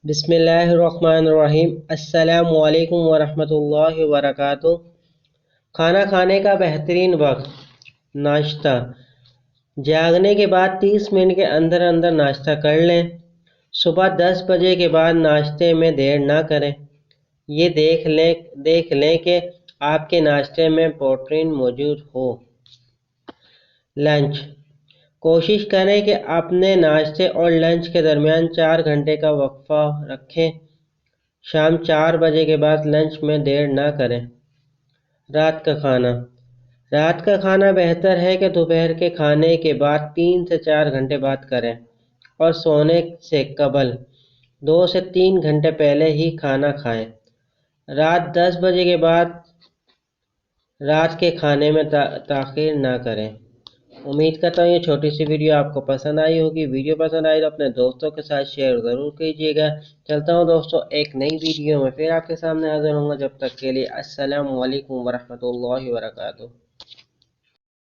بسم اللہ الرحمن الرحیم۔ السلام علیکم ورحمۃ اللہ وبرکاتہ۔ کھانا کھانے کا بہترین وقت: ناشتہ۔ جاگنے کے بعد 30 منٹ کے اندر اندر ناشتہ کر لیں۔ صبح 10 بجے کے بعد ناشتے میں دیر نہ کریں۔ یہ دیکھ لیں کہ آپ کے ناشتے میں پروٹین موجود ہو۔ لنچ۔ کوشش کریں کہ اپنے ناشتے اور لنچ کے درمیان 4 گھنٹے کا وقفہ رکھیں۔ شام 4 بجے کے بعد لنچ میں دیر نہ کریں۔ رات کا کھانا۔ رات کا کھانا بہتر ہے کہ دوپہر کے کھانے کے بعد 3 سے 4 گھنٹے بعد کریں اور سونے سے قبل 2 سے 3 گھنٹے پہلے ہی کھانا کھائیں۔ رات 10 بجے کے بعد رات کے کھانے میں تاخیر نہ کریں۔ امید کرتا ہوں یہ چھوٹی سی ویڈیو آپ کو پسند آئی ہوگی۔ ویڈیو پسند آئی تو اپنے دوستوں کے ساتھ شیئر ضرور کیجیے گا۔ چلتا ہوں دوستوں، ایک نئی ویڈیو میں پھر آپ کے سامنے حاضر ہوں گا۔ جب تک کے لیے السلام علیکم ورحمۃ اللہ وبرکاتہ۔